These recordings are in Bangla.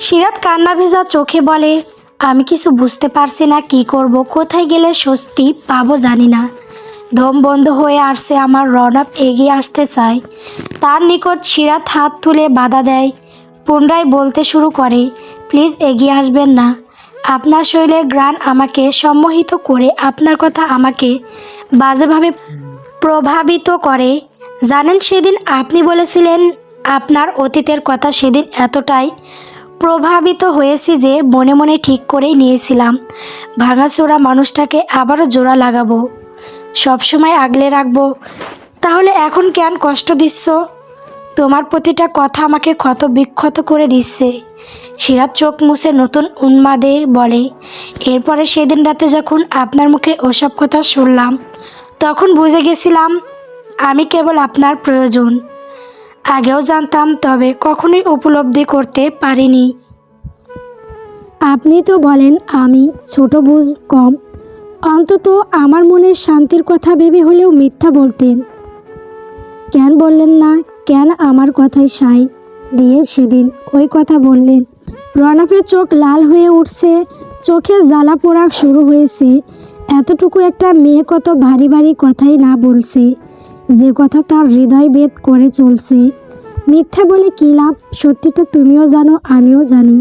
সিরাত কান্না ভেজা চোখে বলে, আমি কিছু বুঝতে পারছি না, কি করব, কোথায় গেলে স্বস্তি পাবো জানি না। দম বন্ধ হয়ে আসছে আমার। রনব এগিয়ে আসতে চায়, তার নিকট সিরাত হাত তুলে বাধা দেয়। পুনরায় বলতে শুরু করে, প্লিজ এগিয়ে আসবেন না। আপনার শরীরের ঘ্রাণ আমাকে সম্মোহিত করে, আপনার কথা আমাকে বাজেভাবে প্রভাবিত করে। জানেন, সেদিন আপনি বলেছিলেন আপনার অতীতের কথা। সেদিন এতটাই প্রভাবিত হয়েছি যে মনে মনে ঠিক করেই নিয়েছিলাম, ভাঙাচোরা মানুষটাকে আবারও জোড়া লাগাবো, সবসময় আগলে রাখবো। তাহলে এখন কেন কষ্ট দিচ্ছ? তোমার প্রতিটা কথা আমাকে ক্ষত বিক্ষত করে দিচ্ছে। সিরাত চোখ মুছে নতুন উন্মাদে বলে, এরপরে সেদিন রাতে যখন আপনার মুখে ওসব কথা শুনলাম, তখন বুঝে গেছিলাম আমি কেবল আপনার প্রয়োজন। আগেও জানতাম, তবে কখনোই উপলব্ধি করতে পারিনি। আপনি তো বলেন আমি ছোট, বুঝ কম। অন্তত আমার মনের শান্তির কথা ভেবে হলেও মিথ্যা বলতেন। কেন বললেন না? কেন আমার কথায় সাই দিয়ে সেদিন ওই কথা বললেন? রনকের চোখ লাল হয়ে উঠছে, চোখে জ্বালা পোড়া শুরু হয়েছে। এতটুকু একটা মেয়ে কত ভারী ভারী কথাই না বলছে, যে কথা তার হৃদয় ভেদ করে চলছে। মিথ্যা বলে কী লাভ? সত্যিটা তুমিও জানো, আমিও জানি।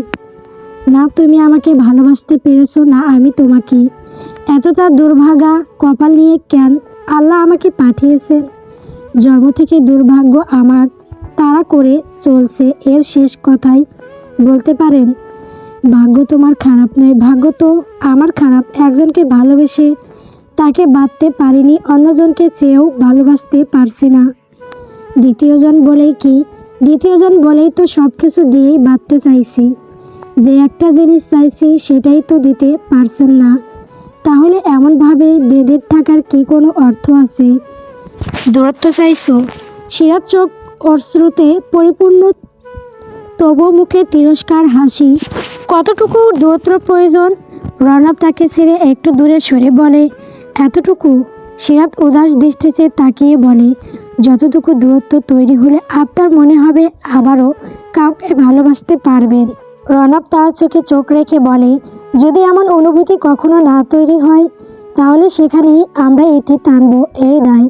না তুমি আমাকে ভালোবাসতে পেরেছো, না আমি তোমাকে। এতটা দুর্ভাগা কপাল নিয়ে কেন আল্লাহ আমাকে পাঠিয়েছেন? জন্ম থেকে দুর্ভাগ্য আমার তাড়া করে চলছে। এর শেষ কথাই বলতে পারেন, ভাগ্য তোমার খারাপ নয়, ভাগ্য তো আমার খারাপ। একজনকে ভালোবেসে তাকে বাঁধতে পারিনি, অন্যজনকে চেয়েও ভালোবাসতে পারছি না। দ্বিতীয়জন বলেই তো সব কিছু দিয়েই বাঁধতে চাইছি। যে একটা জিনিস চাইছি সেটাই তো দিতে পারছেন না, তাহলে এমনভাবে বেঁধে থাকার কি কোনো অর্থ আছে? দূরত্ব চাইছো? সিরাত চোখ অশ্রুতে পরিপূর্ণ, তবু মুখে তিরস্কার হাসি। কতটুকু দূরত্ব প্রয়োজন? রনব তাকে ছেড়ে একটু দূরে সরে বলে, এতটুকু? সিরাত উদাস দৃষ্টিতে তাকিয়ে বলে, যতটুকু দূরত্ব তৈরি হলে আপনার মনে হবে আবারও কাউকে ভালোবাসতে পারবেন। রনব তার চোখে চোখ রেখে বলে, যদি এমন অনুভূতি কখনো না তৈরি হয়, তাহলে সেখানেই আমরা ইতি টানব। এই দায়,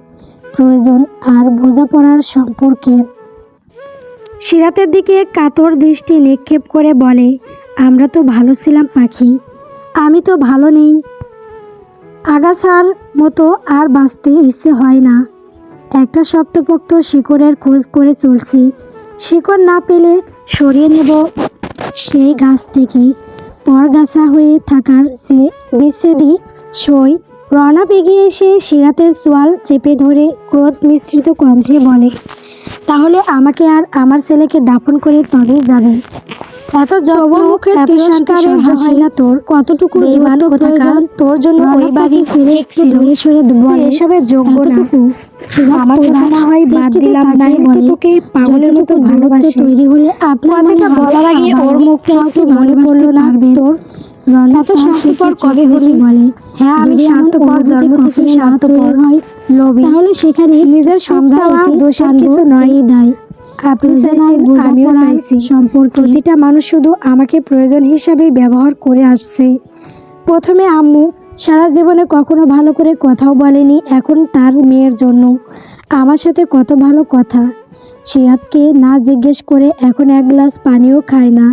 প্রয়োজন আর বোঝাপড়ার সম্পর্কের। সিরাতের দিকে কাতর দৃষ্টি নিক্ষেপ করে বলে, আমরা তো ভালো ছিলাম পাখি, আমি তো ভালো নেই। আগাছার মতো আর বাঁচতে ইচ্ছে হয় না। একটা শক্তপোক্ত শিকড়ের খোঁজ করে চলছি। শিকড় না পেলে সরিয়ে নেব সেই গাছ থেকে। পরগাছা হয়ে থাকার যে বিচ্ছেদই সই। রনব এগিয়ে এসে সিরাতের চোয়াল চেপে ধরে ক্রোধ মিশ্রিত কণ্ঠে বলে, তাহলে আমাকে আর আমার ছেলেকে দাফন করে তবেই যাবে? এত মুখে এত শান্তি সহ্য হয় না তোর? কতটুকু দূরত্ব প্রয়োজন তোর জন্য? ওই বাড়ি ছেড়ে দূরে সরে বলে, এসবের যোগ্য না। আমার কথা না হয় বাদ দিলাম, নাই বলে তোকে পাগলের মতো ভালোবাসে। তৈরি হলে আপনার কথাটা বলার আগে ওর মুখটা একটু মনে পড়লো না তোর? এত স্বার্থপর কবে হলি? বলে, হ্যাঁ আমি স্বার্থপর, জন্ম থেকে স্বার্থপর হয় লোভী। তাহলে সেখানে নিজের সুখ চাওয়া দোষের কিছু নয়। দায় আপনি চাইছেন, আমিও চাইছি। প্রতিটা মানুষ শুধু আমাকে প্রয়োজন হিসাবেই ব্যবহার করে আসছে। প্রথমে আম্মু, সারা জীবনে কখনো ভালো করে কথাও বলেনি, এখন তার মেয়ের জন্য আমার সাথে কত ভালো কথা। সিরাতকে না জিজ্ঞেস করে এখন এক গ্লাস পানিও খায় না।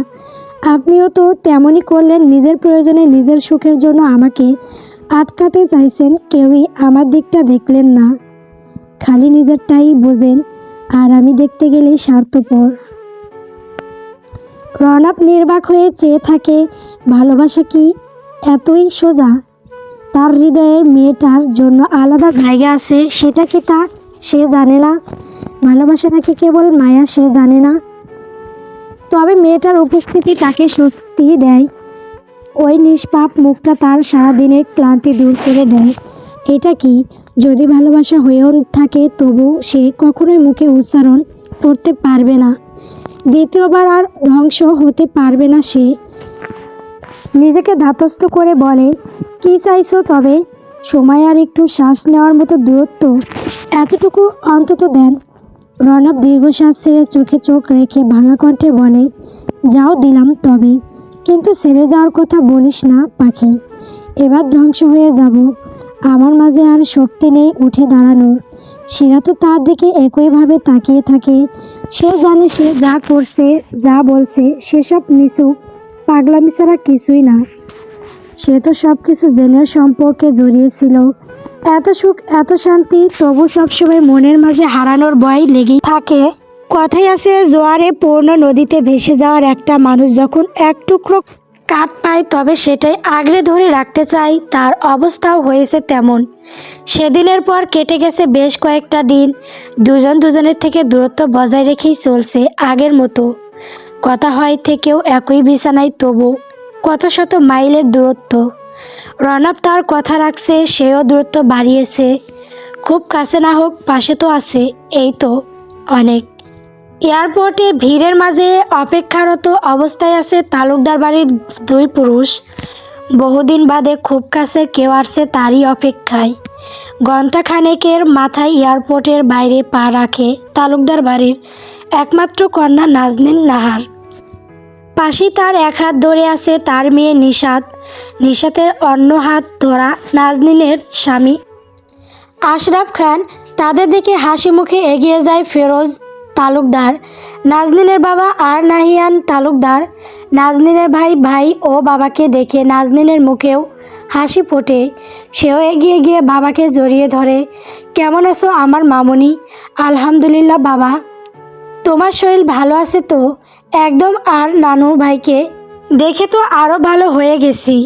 আপনিও তো তেমনই করলেন। নিজের প্রয়োজনে, নিজের সুখের জন্য আমাকে আটকাতে চাইছেন। কেউই আমার দিকটা দেখলেন না, খালি নিজেরটাই বোঝেন। আর আমি দেখতে গেলেই স্বার্থপর। রনব নির্বাক হয়ে চেয়ে থাকে। ভালোবাসা কি এতই সোজা? তার হৃদয়ের মেয়েটার জন্য আলাদা জায়গা আছে, সেটা কি তা সে জানে না? ভালোবাসা নাকি কেবল মায়া, সে জানে না। তবে মেয়েটার উপস্থিতি তাকে স্বস্তি দেয়। ওই নিষ্পাপ মুখটা তার সারাদিনের ক্লান্তি দূর করে দেয়। এটা কি? যদি ভালোবাসা হয়েও থাকে, তবু সে কখনোই মুখে উচ্চারণ করতে পারবে না। দ্বিতীয়বার আর ধ্বংস হতে পারবে না সে। নিজেকে ধাতস্থ করে বলে, কি চাইছো তবে? সময় আর একটু শ্বাস নেওয়ার মতো দূরত্ব, এতটুকু অন্তত দেন। রনব দীর্ঘশ্বাস ছেড়ে চোখে চোখ রেখে ভাঙা কণ্ঠে বলে, যাও দিলাম তবে, কিন্তু ছেড়ে যাওয়ার কথা বলিস না পাখি। এবার ধ্বংস হয়ে যাব। আমার মাঝে আর শক্তি নেই উঠে দাঁড়ানোর। শিরা তো তার দিকে একইভাবে তাকিয়ে থাকে। সে জানে সে যা করছে, যা বলছে সেসব মিশুক পাগলামি ছাড়া কিছুই না। সে তো সব কিছু জেনে সম্পর্কে জড়িয়েছিল। এত সুখ, এত শান্তি, তবু সবসময় মনের মাঝে হারানোর ভয় লেগেই থাকে। কথাই আছে, জোয়ারে পূর্ণ নদীতে ভেসে যাওয়ার একটা মানুষ যখন এক টুকরো কাঠ পায় তবে সেটাই আগলে ধরে রাখতে চায়। তার অবস্থাও হয়েছে তেমন। সেদিনের পর কেটে গেছে বেশ কয়েকটা দিন। দুজন দুজনের থেকে দূরত্ব বজায় রেখেই চলছে আগের মতো। কথা হয় থেকেও একই বিছানায়, তবু কত শত মাইলের দূরত্ব। রনব তার কথা রাখছে, সেও দূরত্ব বাড়িয়েছে। খুব কাছে না হোক, পাশে তো আছে, এই তো অনেক। এয়ারপোর্টে ভিড়ের মাঝে অপেক্ষারত অবস্থায় আছে তালুকদার বাড়ির দুই পুরুষ। বহুদিন বাদে খুব কাছে কেউ আসছে তারই অপেক্ষায়। ঘণ্টাখানেকের মাথায় এয়ারপোর্টের বাইরে পা রাখে তালুকদার বাড়ির একমাত্র কন্যা নাজনীন নাহার। পাশেই তার এক হাত ধরে আছে তার মেয়ে নিশাত। নিশাতের অন্য হাত ধরা নাজনীনের স্বামী আশরাফ খান। তাদের দিকে হাসি মুখে এগিয়ে যায় ফিরোজ তালুকদার, নাজনীনের বাবা, আর নাহিয়ান তালুকদার। নাজনীনের ভাই ও বাবাকে দেখে নাজনীনের মুখেও হাসি ফোটে। সেও এগিয়ে গিয়ে বাবাকে জড়িয়ে ধরে। কেমন আছো আমার মামুনি? আলহামদুলিল্লাহ বাবা। তোমার শরীর ভালো আছে তো? একদম। আর নানু ভাইকে দেখে তো আরও ভালো হয়ে গেছি।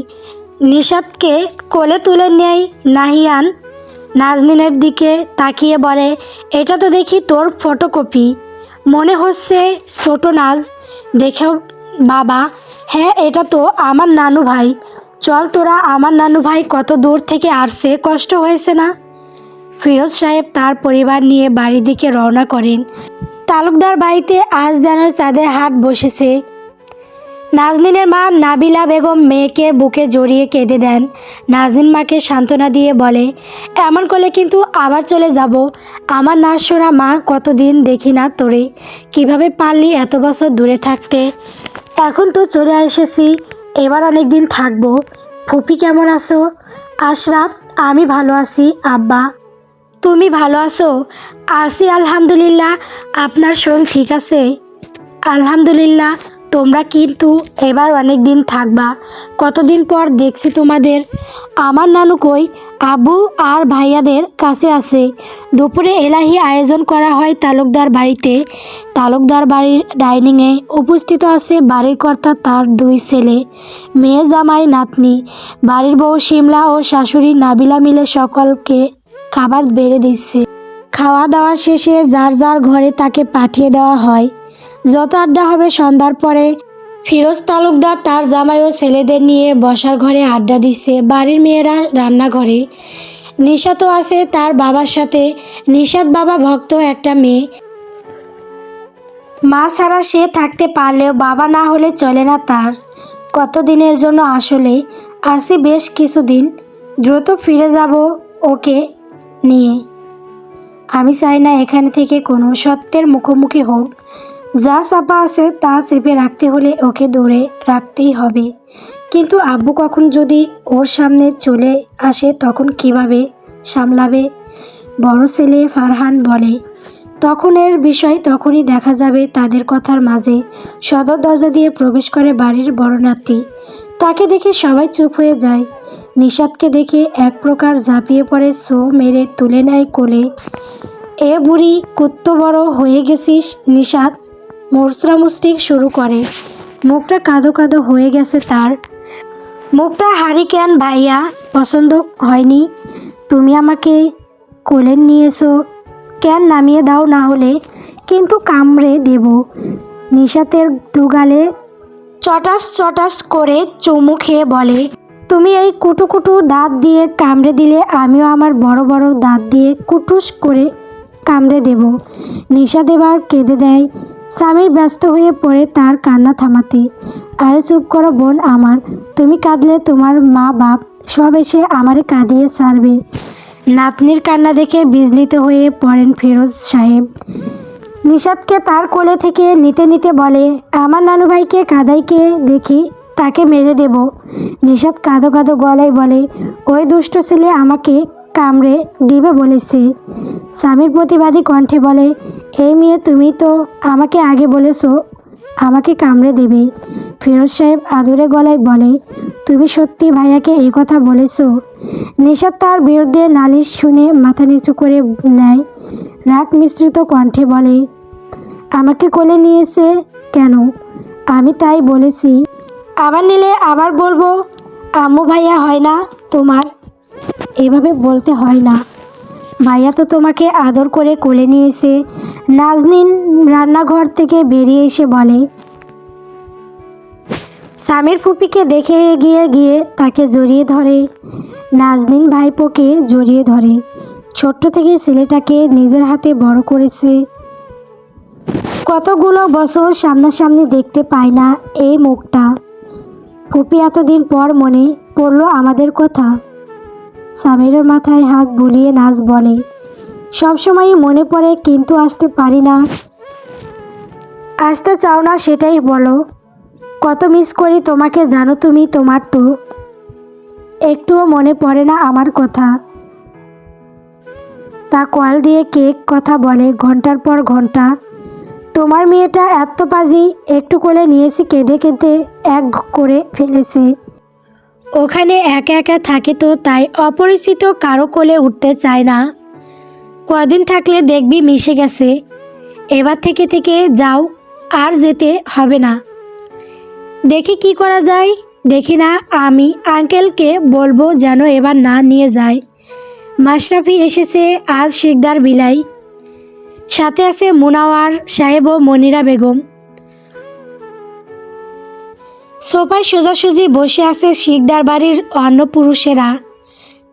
নিশাতকে কোলে তুলে নেয় নাহিয়ান। নাজনীনের দিকে তাকিয়ে বলে, এটা তো দেখি তোর ফটোকপি। মনে হচ্ছে ছোট নাজ। দেখেও বাবা, হ্যাঁ এটা তো আমার নানু ভাই। চল তোরা, আমার নানু ভাই কত দূর থেকে আসছে, কষ্ট হয়েছে না? ফিরোজ সাহেব তার পরিবার নিয়ে বাড়ির দিকে রওনা করেন। তালুকদার বাড়িতে আজ যেন চাঁদের হাট বসেছে। নাজনীনের মা নাবিলা বেগম মেয়েকে বুকে জড়িয়ে কেঁদে দেন। নাজনীন মাকে সান্ত্বনা দিয়ে বলে, এমন করলে কিন্তু আবার চলে যাব। আমার না শোনা মা, কতদিন দেখি না তোরে। কিভাবে পারলি এত বছর দূরে থাকতে? এখন তো চলে এসেছি, এবার অনেক দিন থাকবো। ফুপি কেমন আছো? আশরাফ, আমি ভালো আছি আব্বা। তুমি ভালো আছো? আছি আলহামদুলিল্লাহ। আপনার শরীর ঠিক আছে? আলহামদুলিল্লাহ। তোমরা কিন্তু এবার অনেক দিন থাকবা। কতদিন পর দেখছি তোমাদের। আমার নানু কই? আব্বু আর ভাইয়াদের কাছে আছে। দুপুরে এলাহি আয়োজন করা হয় তালুকদার বাড়িতে। তালুকদার বাড়ির ডাইনিংয়ে উপস্থিত আছে বাড়ির কর্তা, তার দুই ছেলে, মেয়ে, জামাই, নাতনি। বাড়ির বউ শিমলা ও শাশুড়ি নাবিলা মিলে সকলকে খাবার বেড়ে দিচ্ছে। খাওয়া দাওয়া শেষে যার যার ঘরে তাকে পাঠিয়ে দেওয়া হয়। যত আড্ডা হবে সন্ধ্যার পরে। ফিরোজ তালুকদার তার জামাই ও ছেলেদের নিয়ে বসার ঘরে আড্ডা দিচ্ছে, বাড়ির মেয়েরা রান্নাঘরে। নিশাতও আছে তার বাবার সাথে। নিশাত বাবা ভক্ত একটা মেয়ে। মা ছাড়া সে থাকতে পারলেও বাবা না হলে চলে না তার। কতদিনের জন্য আসলে আসি, বেশ কিছুদিন। দ্রুত ফিরে যাব ওকে নিয়ে। আমি চাই না এখানে থেকে কোনো সত্যের মুখোমুখি হোক। যা চাপা আছে তা চেপে রাখতে হলে ওকে ধরে রাখতেই হবে। কিন্তু আব্বু কখন যদি ওর সামনে চলে আসে তখন কিভাবে সামলাবে? বড় ছেলে ফারহান বলে, তখন এর বিষয় তখনই দেখা যাবে। তাদের কথার মাঝে সদর দরজা দিয়ে প্রবেশ করে বাড়ির বড় নাতি। তাকে দেখে সবাই চুপ হয়ে যায়। নিশাতকে দেখে এক প্রকার ঝাঁপিয়ে পড়ে, ছো মেরে তুলে নেয় কোলে। এ বুড়ি, কত বড় হয়ে গেছিস নিশাত? মুচড়ামুচড়ি শুরু করে। মুখটা কাঁদো কাঁদো হয়ে গেছে তার। মুখটা হারিকেন ভাইয়া, পছন্দ হয়নি? তুমি আমাকে কোলে নিয়েছো কেন? নামিয়ে দাও না হলে কিন্তু কামড়ে দেব। নিশাতের দুগালে চটাস চটাস করে চুমু খেয়ে বলে, তুমি এই কুটু কুটু দাঁত দিয়ে কামড়ে দিলে আমিও আমার বড় বড় দাঁত দিয়ে কুটুস করে কামড়ে দেব। নিশাত এবার কেঁদে দেয়। স্বামীর ব্যস্ত হয়ে পড়ে তার কান্না থামাতে। আরে চুপ করো বোন আমার, তুমি কাঁদলে তোমার মা বাপ সব এসে আমারে কাঁদিয়ে ছাড়বে। নাতনির কান্না দেখে বিচলিত হয়ে পড়েন ফিরোজ সাহেব। নিশাদকে তার কোলে থেকে নিতে নিতে বলে, আমার নানু ভাইকে কাদাইকে দেখি, তাকে মেরে দেব। নিশাদ কাঁদো কাঁদো গলায় বলে, ওই দুষ্ট ছেলে আমাকে কামড়ে দিবে বলেছে। স্বামীর প্রতিবাদী কণ্ঠে বলে, এই মেয়ে, তুমি তো আমাকে আগে বলেছো আমাকে কামড়ে দেবে। ফিরোজ সাহেব আদুরে গলায় বলে, তুমি সত্যি ভাইয়াকে এই কথা বলেছো? নিশাদ তার বিরুদ্ধে নালিশ শুনে মাথা নিচু করে নেয়। রাগ মিশ্রিত কণ্ঠে বলে, আমাকে কোলে নিয়েছে কেন? আমি তাই বলেছি। আবার নিলে আবার বলবো আম্মু ভাইয়া হয় না তোমার? এভাবে বলতে হয় না। ভাইয়া তো তোমাকে আদর করে কোলে নিয়েছে। নাজনীন রান্নাঘর থেকে বেরিয়ে এসে বলে। স্বামীর ফুপিকে দেখে এগিয়ে গিয়ে তাকে জড়িয়ে ধরে। নাজনীন ভাইপোকে জড়িয়ে ধরে। ছোট্ট থেকে ছেলেটাকে নিজের হাতে বড় করেছে। কতগুলো বছর সামনাসামনি দেখতে পায় না এই মুখটা। ফুপি এতদিন পর মনে পড়লো আমাদের কথা। স্বামীর মাথায় হাত বুলিয়ে নাজ বলে, সবসময়ই মনে পড়ে, কিন্তু আসতে পারি না। আসতে চাও না সেটাই বলো। কত মিস করি তোমাকে জানো তুমি? তোমার তো একটুও মনে পড়ে না আমার কথা। তা কল দিয়ে কেক কথা বলে ঘন্টার পর ঘন্টা। তোমার মেয়েটা এত পাজি, একটু কোলে নিয়েছি কেঁদে কেঁদে এক করে ফেলেছে। ওখানে একা একা থাকে তো তাই অপরিচিত কারো কোলে উঠতে চায় না। কদিন থাকলে দেখবি মিশে গেছে। এবার থেকে থেকে যাও, আর যেতে হবে না। দেখি কি করা যায়। দেখি না, আমি আঙ্কেলকে বলবো যেন এবার না নিয়ে যায়। মাশরাফি এসেছে আজ শিকদার বিলাই। সাথে আছে মুনাওয়ার সাহেব ও মনিরা বেগম। সোফায় সোজাসুজি বসে আছে শিকদার বাড়ির অন্য পুরুষেরা।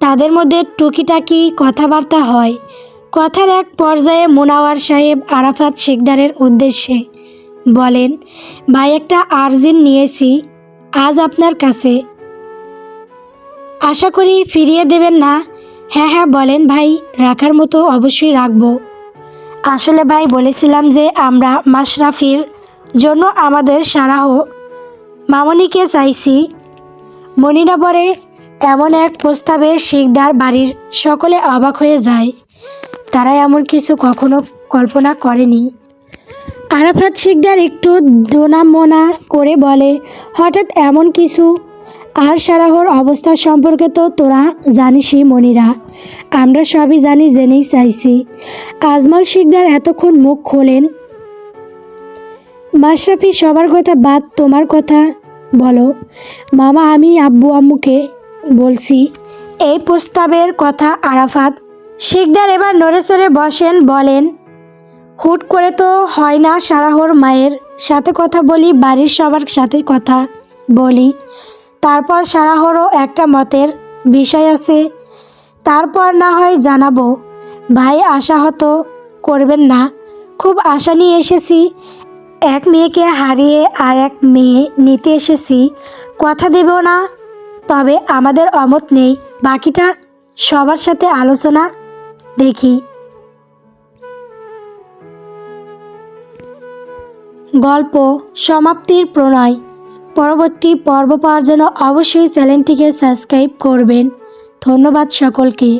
তাদের মধ্যে টুকিটাকি কথাবার্তা হয়। কথার এক পর্যায়ে মুনাওয়ার সাহেব আরাফাত শিকদারের উদ্দেশ্যে বলেন, ভাই একটা আর্জেন্ট নিয়েছি আজ আপনার কাছে। আশা করি ফিরিয়ে দেবেন না? হ্যাঁ হ্যাঁ বলেন ভাই, রাখার মতো অবশ্যই রাখবো। আসলে ভাই বলেছিলাম যে আমরা মাশরাফির জন্য আমাদের সারাহ মামনিকে চাইছি। মনিরা বলে, এমন এক প্রস্তাবে শিকদার বাড়ির সকলে অবাক হয়ে যায়। তারা এমন কিছু কখনো কল্পনা করেনি। আরাফাত শিকদার একটু দোনামোনা করে বলে, হঠাৎ এমন কিছু? আর সারাহর অবস্থা সম্পর্কে তো তোরা জানিসই মনিরা। আমরা সবই জানি, জেনেই চাইছি। আজমল শিকদার এতক্ষণ মুখ খোলেন। মাশরাফি সবার কথা বাদ, তোমার কথা বলো। মামা, আমি আব্বু আম্মুকে বলছি এই প্রস্তাবের কথা। আরাফাত শিকদার এবার নড়েচড়ে বসেন, বলেন, হুট করে তো হয় না। সারাহর মায়ের সাথে কথা বলি, বাড়ির সবার সাথে কথা বলি, তারপর সারাহরও একটা মতের বিষয় আছে, তারপর না হয় জানাবো। ভাই আশাহত করবেন না, খুব আশা নিয়ে এসেছি। এক মেয়েকে হারিয়ে আর এক মেয়ে নিতে এসেছি। কথা দেব না, তবে আমাদের অমত নেই। বাকিটা সবার সাথে আলোচনা দেখি। গল্প সমাপ্তির প্রণয়। পরবর্তী পর্ব পাওয়ার জন্য অবশ্যই চ্যানেলটিকে সাবস্ক্রাইব করবেন। ধন্যবাদ সকলকে।